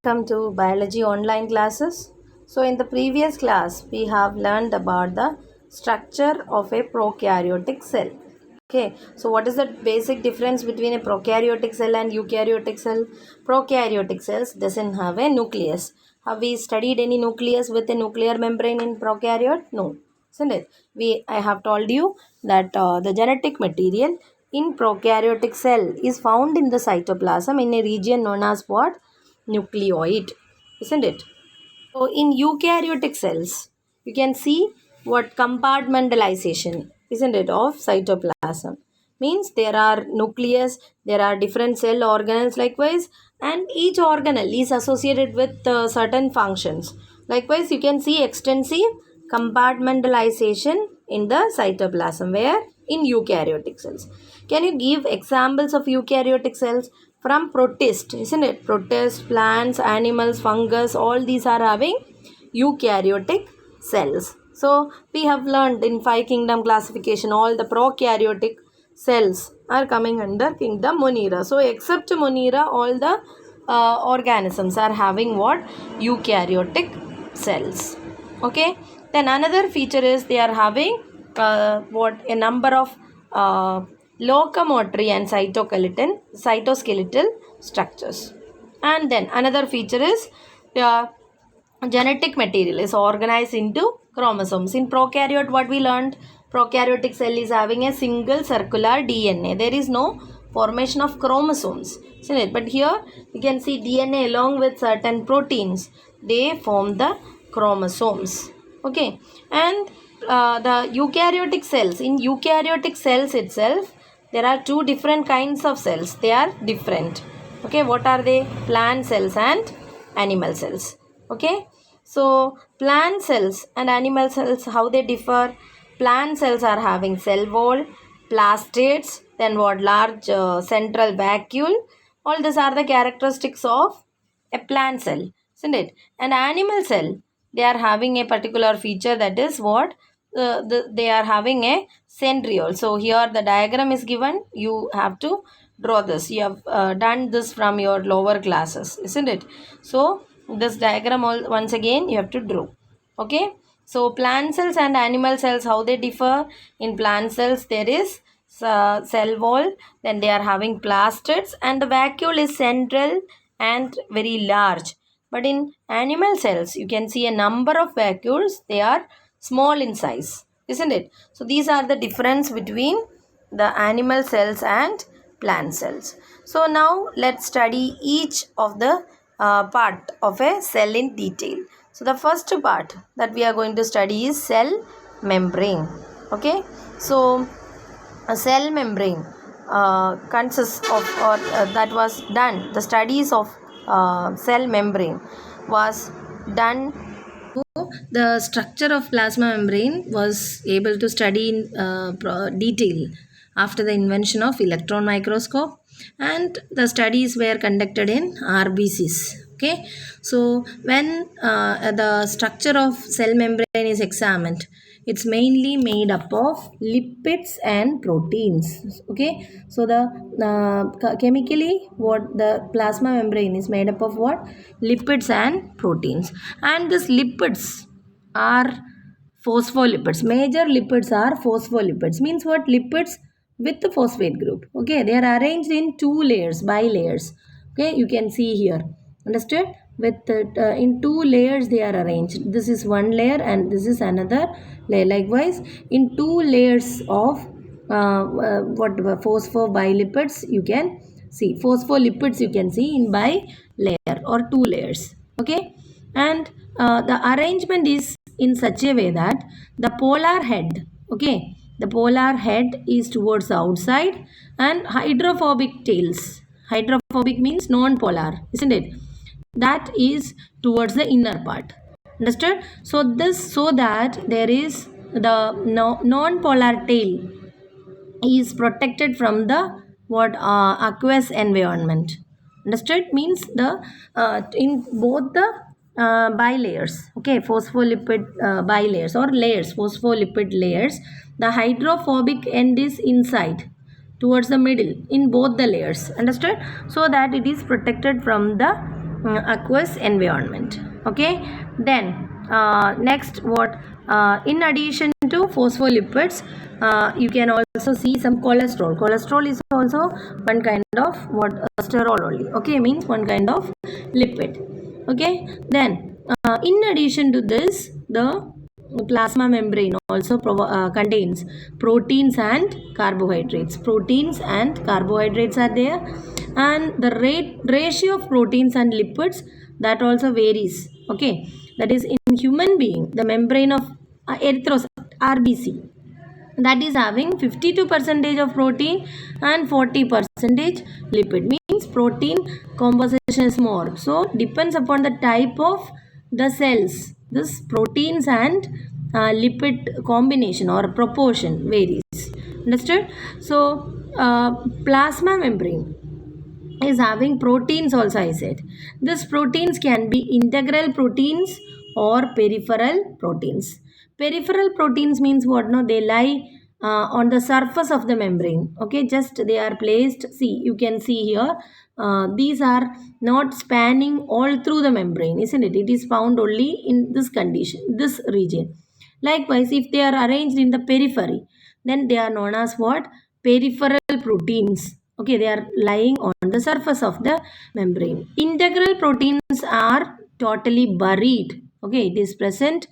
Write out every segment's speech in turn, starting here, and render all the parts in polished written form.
Welcome to biology online classes. So in the previous class we have learned about the structure of a prokaryotic cell. Okay, so what is the basic difference between a prokaryotic cell and eukaryotic cell? Prokaryotic cells doesn't have a nucleus. Have we studied any nucleus with a nuclear membrane in prokaryote? No, isn't it? I have told you that the genetic material in prokaryotic cell is found in the cytoplasm in a region known as what? Nucleoid, isn't it? So in eukaryotic cells, you can see what compartmentalization, isn't it, of cytoplasm. Means there are nucleus, there are different cell organelles likewise, and each organelle is associated with certain functions. Likewise, you can see extensive compartmentalization in the cytoplasm, where in eukaryotic cells. Can you give examples of eukaryotic cells? From protist, isn't it? Protist, plants, animals, fungus, all these are having eukaryotic cells. So we have learned in 5 kingdom classification all the prokaryotic cells are coming under kingdom Monera. So except Monera, all the organisms are having what? Eukaryotic cells. Okay. Then another feature is they are having a number of locomotory and cytoskeletal structures. And then another feature is genetic material is organized into chromosomes. In prokaryote, what we learned? Prokaryotic cell is having a single circular DNA. There is no formation of chromosomes, isn't it? But here you can see DNA along with certain proteins. They form the chromosomes. Okay. And the eukaryotic cells. In eukaryotic cells itself, there are two different kinds of cells. They are different. Okay. What are they? Plant cells and animal cells. Okay. So plant cells and animal cells, how they differ? Plant cells are having cell wall, plastids, then what? Large central vacuole. All these are the characteristics of a plant cell, isn't it? And animal cell, they are having a particular feature, that is what? They are having a centriole. So here the diagram is given. You have to draw this. You have done this from your lower classes, isn't it? So this diagram once again you have to draw. Okay. So plant cells and animal cells, how they differ? In plant cells there is cell wall, then they are having plastids, and the vacuole is central and very large. But in animal cells you can see a number of vacuoles. They are small in size, isn't it? So these are the difference between the animal cells and plant cells. So now let's study each of the part of a cell in detail. So the first part that we are going to study is cell membrane. Okay. So a cell membrane consists of, or that was done, the studies of cell membrane was done. The structure of plasma membrane was able to study in detail after the invention of electron microscope, and the studies were conducted in RBCs. Okay, so when the structure of cell membrane is examined, it's mainly made up of lipids and proteins. Okay, so the chemically what the plasma membrane is made up of what? Lipids and proteins, and these lipids are phospholipids. Major lipids are phospholipids. Means what? Lipids with the phosphate group. Okay, they are arranged in two layers, bilayers. Okay, you can see here. Understood? With in two layers they are arranged. This is one layer and this is another layer. Likewise, in two layers of phospholipids you can see. Phospholipids you can see in bilayer or two layers. Okay, and the arrangement is in such a way that the polar head, okay, the polar head is towards the outside, and hydrophobic tails. Hydrophobic means non-polar, isn't it? That is towards the inner part. Understood? So that there is the non-polar tail is protected from the what aqueous environment. Understood? Means the in both the bilayers, okay, phospholipid bilayers or layers, phospholipid layers, the hydrophobic end is inside towards the middle in both the layers. Understood? So that it is protected from the aqueous environment. Okay, then next what, in addition to phospholipids, you can also see some cholesterol is also one kind of what, sterol only. Okay, means one kind of lipid. Okay, then in addition to this, the plasma membrane also contains proteins and carbohydrates. Proteins and carbohydrates are there, and the ratio of proteins and lipids, that also varies. Okay, that is, in human being, the membrane of erythrocyte, RBC, that is having 52 percentage of protein and 40 percentage lipid, means protein composition is more. So depends upon the type of the cells, this proteins and lipid combination or proportion varies. Understood? So plasma membrane is having proteins also, I said. These proteins can be integral proteins or peripheral proteins. Peripheral proteins means what? No, they lie on the surface of the membrane. Okay, just they are placed. See, you can see here. These are not spanning all through the membrane, isn't it? It is found only in this condition, this region. Likewise, if they are arranged in the periphery, then they are known as what? Peripheral proteins. Okay, they are lying on the surface of the membrane. Integral proteins are totally buried. Okay, it is present,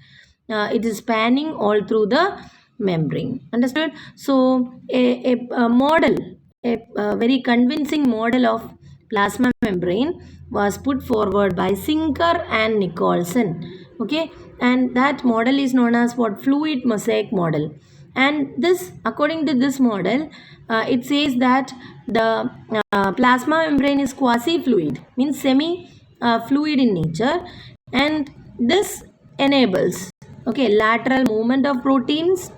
it is spanning all through the membrane. Understood? So a model, a very convincing model of plasma membrane was put forward by Singer and Nicholson. Okay, and that model is known as what? Fluid mosaic model. And this, according to this model, it says that the plasma membrane is quasi-fluid, means semi-fluid in nature, and this enables, okay, lateral movement of proteins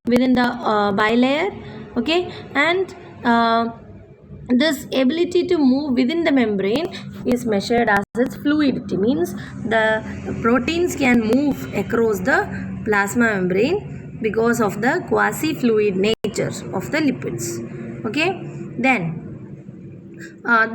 within the bilayer. Okay, and this ability to move within the membrane is measured as its fluidity, means the proteins can move across the plasma membrane because of the quasi-fluid nature of the lipids. Okay, then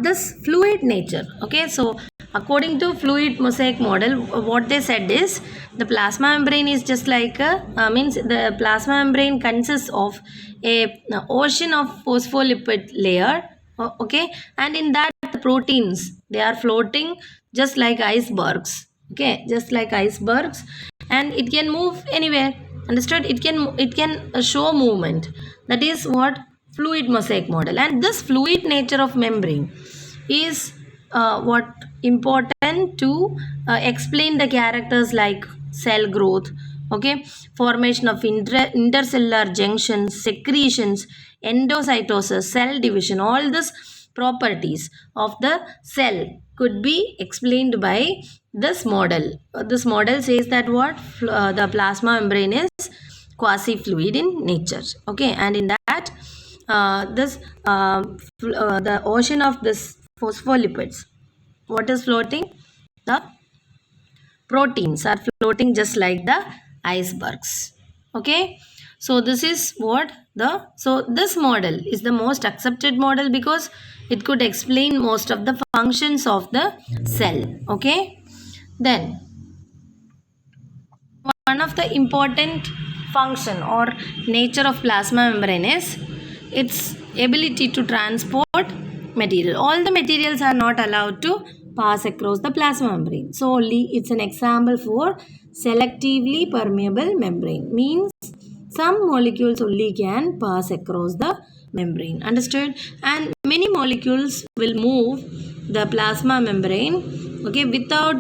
this fluid nature. Okay, so according to fluid mosaic model, what they said is the plasma membrane is just like a means the plasma membrane consists of a ocean of phospholipid layer. Okay, and in that the proteins, they are floating just like icebergs. Okay, just like icebergs, and it can move anywhere. Understood? It can show movement. That is what fluid mosaic model. And this fluid nature of membrane is what important to explain the characters like cell growth, okay, formation of intercellular junctions, secretions, endocytosis, cell division. All these properties of the cell could be explained by this model. This model says that what, the plasma membrane is quasi fluid in nature. Okay, and in that the ocean of this phospholipids, what is floating? The proteins are floating just like the icebergs. Okay, so this is what so this model is the most accepted model because it could explain most of the functions of the cell. Okay, then one of the important function or nature of plasma membrane is its ability to transport material. All the materials are not allowed to pass across the plasma membrane. So only it's an example for selectively permeable membrane. Means some molecules only can pass across the membrane. Understood? And many molecules will move the plasma membrane, okay, without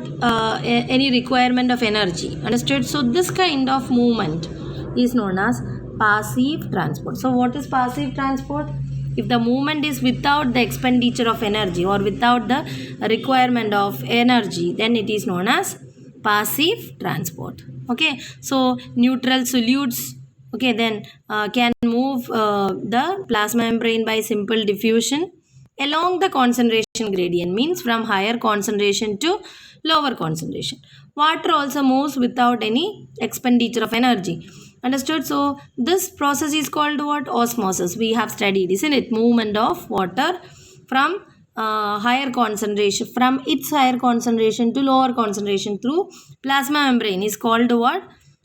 any requirement of energy. Understood? So this kind of movement is known as passive transport. So what is passive transport? If the movement is without the expenditure of energy or without the requirement of energy, then it is known as passive transport. Okay, so neutral solutes, okay, then can move the plasma membrane by simple diffusion along the concentration gradient, means from higher concentration to lower concentration. Water also moves without any expenditure of energy. Understood? So this process is called what? Osmosis. We have studied, isn't it? Movement of water from higher concentration, from its higher concentration to lower concentration through plasma membrane is called what?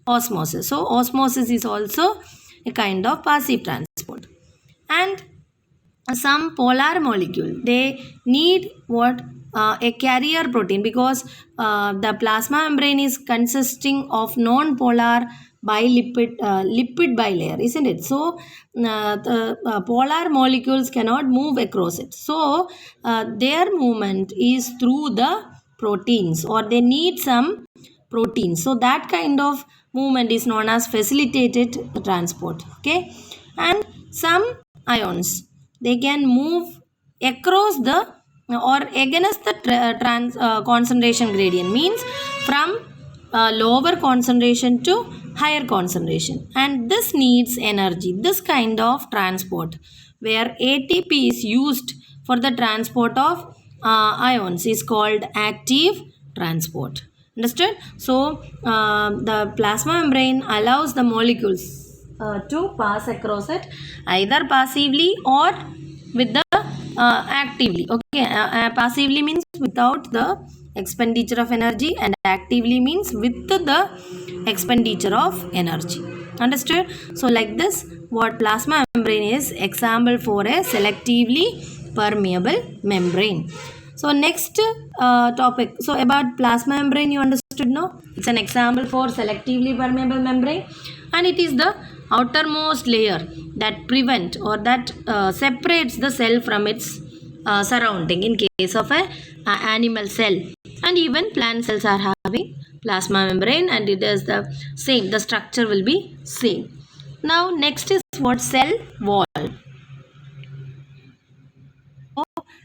Osmosis. So osmosis is also a kind of passive transport. And some polar molecule, they need what? A carrier protein, because the plasma membrane is consisting of non-polar lipid bilayer, isn't it? So the polar molecules cannot move across it, so their movement is through the proteins, or they need some proteins, so that kind of movement is known as facilitated transport. Okay. And some ions, they can move across the or against the concentration gradient, means from lower concentration to higher concentration, and this needs energy. This kind of transport where ATP is used for the transport of ions is called active transport. Understood? So the plasma membrane allows the molecules to pass across it either passively or with the actively. Okay. Passively means without the expenditure of energy, and actively means with the expenditure of energy. Understood? So like this, what plasma membrane is example for a selectively permeable membrane. So next topic, so about plasma membrane you understood, no? It's an example for selectively permeable membrane, and it is the outermost layer that prevent or that separates the cell from its surrounding in case of a animal cell. And even plant cells are having plasma membrane, and it is the same, the structure will be same. Now next is what? Cell wall.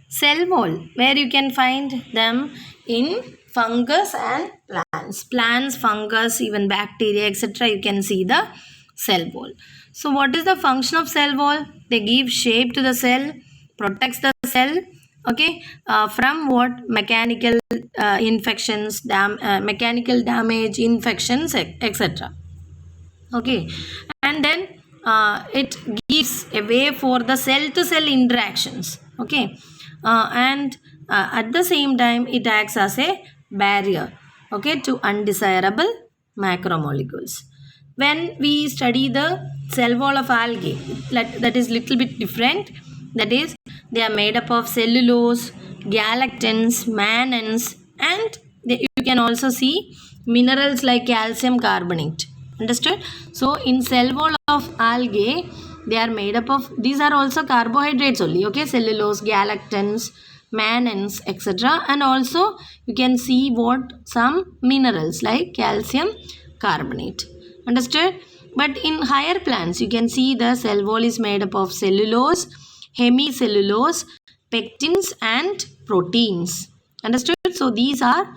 Cell wall, where you can find them in fungus and plants, fungus, even bacteria, etc. You can see the cell wall. So what is the function of cell wall? They give shape to the cell, protects the cell, okay, from what? Mechanical infections, mechanical damage, infections, etc. Okay. And then it gives a way for the cell to cell interactions. Okay. And at the same time it acts as a barrier, okay, to undesirable macromolecules. When we study the cell wall of algae, that is little bit different. That is, they are made up of cellulose, galactans, mannans, and you can also see minerals like calcium carbonate. Understood? So in cell wall of algae, they are made up of, these are also carbohydrates only, okay, cellulose, galactans, mannans, etc. And also you can see what? Some minerals like calcium carbonate. Understood? But in higher plants, you can see the cell wall is made up of cellulose, hemicellulose, pectins, and proteins. Understood? So these are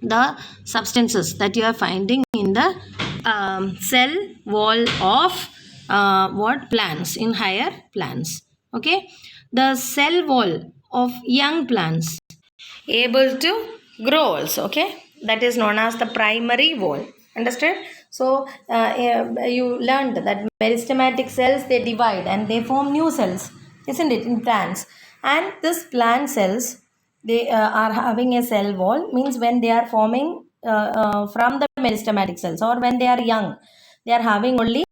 the substances that you are finding in the cell wall of what? Plants, in higher plants. Okay. The cell wall of young plants able to grow also, okay, that is known as the primary wall. Understood? So you learned that meristematic cells, they divide and they form new cells, isn't it, in plants? And this plant cells, they are having a cell wall, means when they are forming from the meristematic cells, or when they are young, they are having only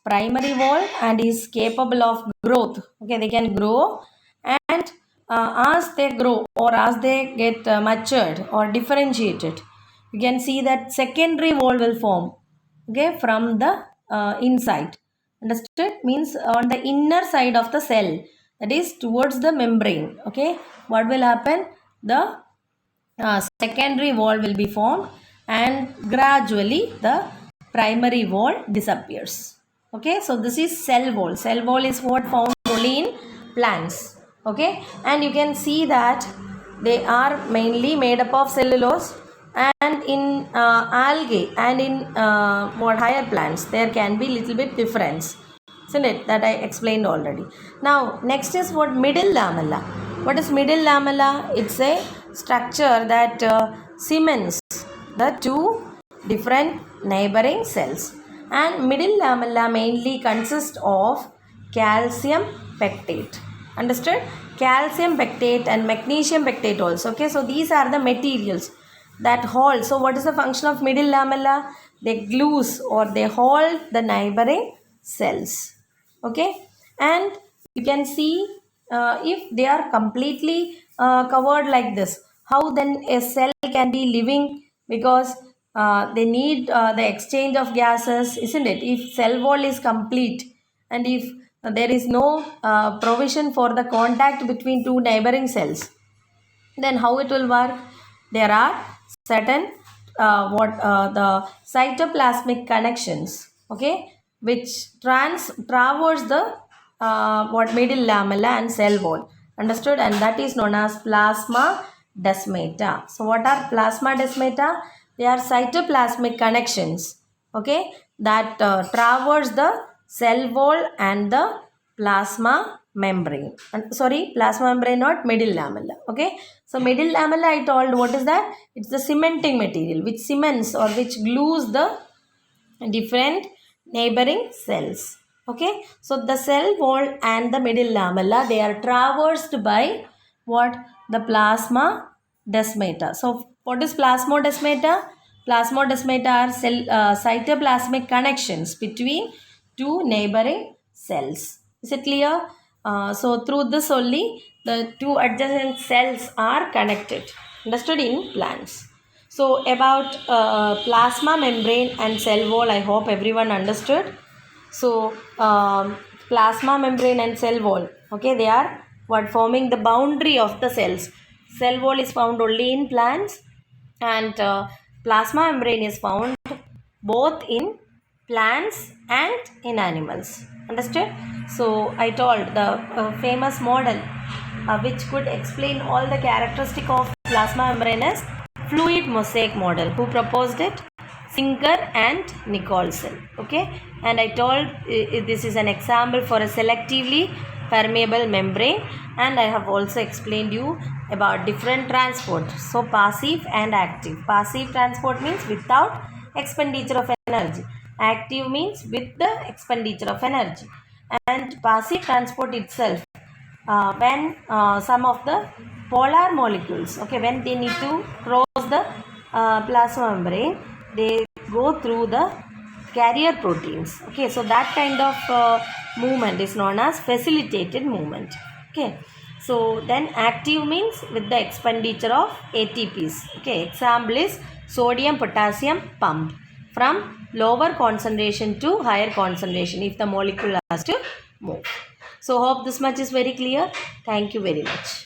primary wall and is capable of growth. Okay, they can grow, and as they grow or as they get matured or differentiated, you can see that secondary wall will form, okay, from the inside. Understood? Means on the inner side of the cell, that is towards the membrane. Okay, what will happen? The secondary wall will be formed, and gradually the primary wall disappears. Okay, so this is cell wall. Cell wall is what? Found only in plants. Okay, and you can see that they are mainly made up of cellulose, and in algae and in more higher plants there can be little bit difference, isn't it, that I explained already. Now next is what? Middle lamella. What is middle lamella? It's a structure that cements the two different neighboring cells, and middle lamella mainly consists of calcium pectate. Understood? calcium pectate and magnesium pectate also. Okay, so these are the materials that hold. So what is the function of middle lamella? They glues or they hold the neighboring cells. Okay, and you can see if they are completely covered like this, how then a cell can be living, because they need the exchange of gases, isn't it? If cell wall is complete and if there is no provision for the contact between two neighboring cells, then how it will work? There are certain the cytoplasmic connections, okay, which traverse the what middle lamella and cell wall, understood, and that is known as plasma desmata. So what are plasma desmata? They are cytoplasmic connections, okay, that traverse the cell wall and the plasma membrane, and sorry, plasma membrane, not middle lamella. Okay, so middle lamella, I told, what is that? It's the cementing material which cements or which glues the different neighboring cells. Okay, so the cell wall and the middle lamella, they are traversed by what? The plasma desmata. So what is plasmodesmata? Plasmodesmata are cytoplasmic connections between two neighboring cells. Is it clear? So through this only the two adjacent cells are connected. Understood in plants. So about plasma membrane and cell wall, I hope everyone understood. So plasma membrane and cell wall, okay, they are what? Forming the boundary of the cells. Cell wall is found only in plants, and plasma membrane is found both in plants and in animals. Understood? So I told the famous model which could explain all the characteristic of plasma membrane is fluid mosaic model. Who proposed it? Singer and Nicholson. Okay, and I told this is an example for a selectively permeable membrane, and I have also explained you about different transport. So passive and active. Passive transport means without expenditure of energy. Active means with the expenditure of energy. And passive transport itself, when some of the polar molecules, okay, when they need to cross the plasma membrane, they go through the carrier proteins. Okay, so that kind of movement is known as facilitated movement. Okay, so then active means with the expenditure of ATPs. Okay, example is sodium potassium pump from lower concentration to higher concentration if the molecule has to move. So hope this much is very clear. Thank you very much.